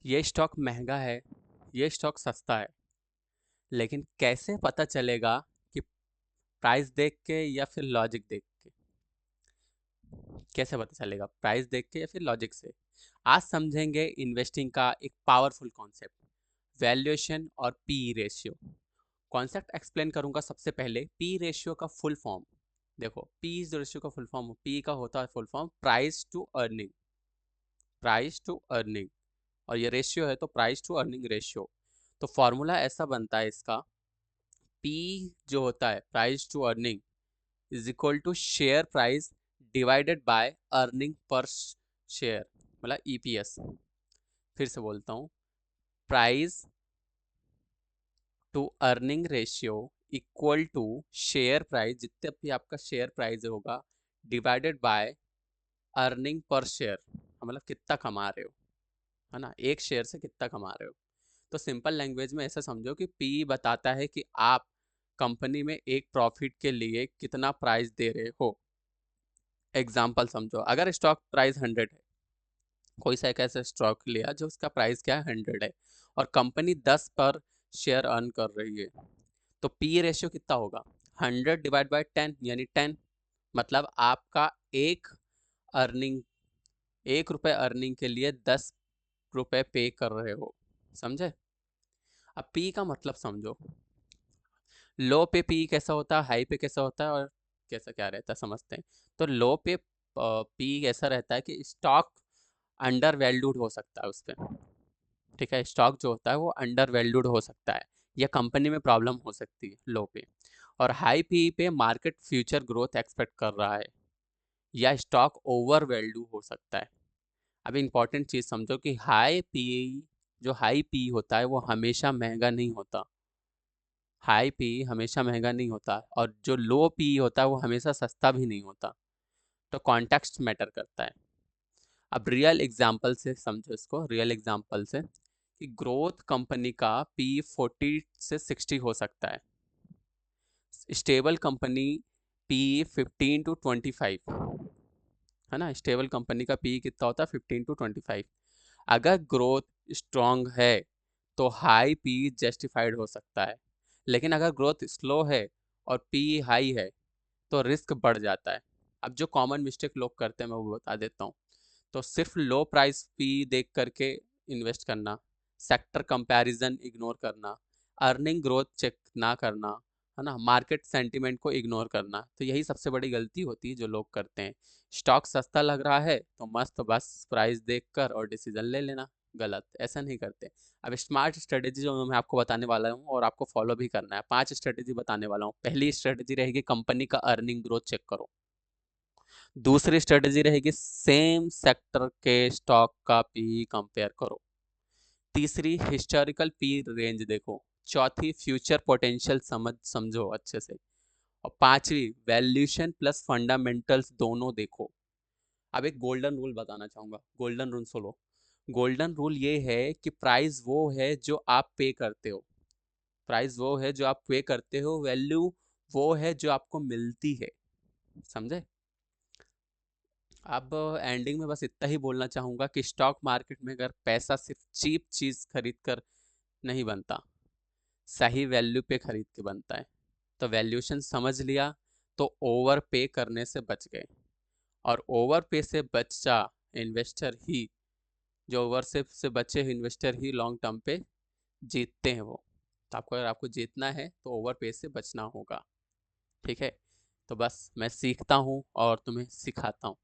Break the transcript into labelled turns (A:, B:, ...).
A: ये स्टॉक महंगा है, ये स्टॉक सस्ता है, लेकिन कैसे पता चलेगा कि प्राइस देख के या फिर लॉजिक देख के? कैसे पता चलेगा, प्राइस देख के या फिर लॉजिक से? आज समझेंगे इन्वेस्टिंग का एक पावरफुल कॉन्सेप्ट, वैल्यूएशन और पी रेशियो। कॉन्सेप्ट एक्सप्लेन करूंगा। सबसे पहले पी रेशियो का फुल फॉर्म देखो। पी रेशियो का फुल फॉर्म, पी का होता है full form price to earning. Price to earning, और ये रेशियो है तो प्राइस टू अर्निंग रेशियो। तो फॉर्मूला ऐसा बनता है इसका, पी जो होता है price to earning is equal to share price divided by earning per share, मतलब ईपीएस। फिर से बोलता हूँ, price to earning ratio equal to share price, जितने भी आपका शेयर प्राइस होगा, divided by earning per share, मतलब कितना कमा रहे हो, है ना, एक शेयर से कितना कमा रहे हो। तो सिंपल लैंग्वेज में ऐसा समझो कि पी बताता है कि आप कंपनी में एक प्रॉफिट के लिए कितना प्राइस दे रहे हो। एग्जाम्पल समझो, अगर स्टॉक प्राइस 100 है, कोई सा एक ऐसा स्टॉक लिया जो उसका प्राइस क्या है, 100 है, और कंपनी 10 पर शेयर अर्न कर रही है, तो पी रेशियो कितना होगा? 100 डिवाइड बाय 10, यानी 10। मतलब आपका एक अर्निंग, 1 रुपए अर्निंग के लिए 10 रुपए पे कर रहे हो। समझे? अब पी का मतलब समझो। लो पे पी कैसा होता है, हाई पे कैसा होता है, और कैसा क्या रहता है समझते हैं। तो लो पे पी ऐसा रहता है कि स्टॉक अंडर वैल्यूड हो सकता है उस पे। ठीक है, स्टॉक जो होता है वो अंडर वैल्यूड हो सकता है, या कंपनी में प्रॉब्लम हो सकती है लो पे। और हाई पी पे मार्केट फ्यूचर ग्रोथ एक्सपेक्ट कर रहा है, या स्टॉक ओवर वैल्यू हो सकता है। अब इंपॉर्टेंट चीज़ समझो कि हाई पी, जो हाई पी होता है वो हमेशा महंगा नहीं होता। हाई पी हमेशा महंगा नहीं होता, और जो लो पी होता है वो हमेशा सस्ता भी नहीं होता। तो कॉन्टेक्स्ट मैटर करता है। अब रियल एग्जांपल से समझो इसको, रियल एग्जांपल से, कि ग्रोथ कंपनी का पी 40 से 60 हो सकता है, स्टेबल कंपनी पी 15 to 25, है ना। स्टेबल कंपनी का पी कितना होता है? 15 to 25। अगर ग्रोथ स्ट्रांग है तो हाई पी जस्टिफाइड हो सकता है, लेकिन अगर ग्रोथ स्लो है और पी हाई है तो रिस्क बढ़ जाता है। अब जो कॉमन मिस्टेक लोग करते हैं मैं वो बता देता हूँ। तो सिर्फ लो प्राइस पी देख करके इन्वेस्ट करना, सेक्टर कंपैरिजन इग्नोर करना, अर्निंग ग्रोथ चेक ना करना, है ना, मार्केट सेंटिमेंट को इग्नोर करना, तो यही सबसे बड़ी गलती होती है जो लोग करते हैं। स्टॉक सस्ता लग रहा है तो मस्त बस प्राइस देखकर और डिसीजन ले लेना, गलत, ऐसा नहीं करते। अब स्मार्ट स्ट्रेटेजी जो मैं आपको बताने वाला हूँ और आपको फॉलो भी करना है, 5 स्ट्रेटेजी बताने वाला हूँ। पहली स्ट्रेटेजी रहेगी कंपनी का अर्निंग ग्रोथ चेक करो। दूसरी स्ट्रेटेजी रहेगी सेम सेक्टर के स्टॉक का पी कंपेयर करो। तीसरी हिस्टोरिकल पी रेंज देखो। चौथी फ्यूचर पोटेंशियल समझो अच्छे से। और पांचवी वैल्यूएशन प्लस फंडामेंटल्स दोनों देखो। अब एक गोल्डन रूल बताना चाहूंगा, गोल्डन रूल सुनो। गोल्डन रूल ये है कि प्राइस वो है जो आप पे करते हो। प्राइस वो है जो आप पे करते हो, वैल्यू वो है जो आपको मिलती है। समझे? अब एंडिंग में बस इतना ही बोलना चाहूंगा कि स्टॉक मार्केट में अगर पैसा सिर्फ चीप चीज खरीद कर नहीं बनता, सही वैल्यू पे खरीद के बनता है। तो वैल्यूएशन समझ लिया तो ओवर पे करने से बच गए। और ओवर पे से बचा इन्वेस्टर ही, जो ओवर से बचे इन्वेस्टर ही लॉन्ग टर्म पे जीतते हैं वो। तो आपको, अगर आपको जीतना है तो ओवर पे से बचना होगा। ठीक है, तो बस मैं सीखता हूँ और तुम्हें सिखाता हूँ।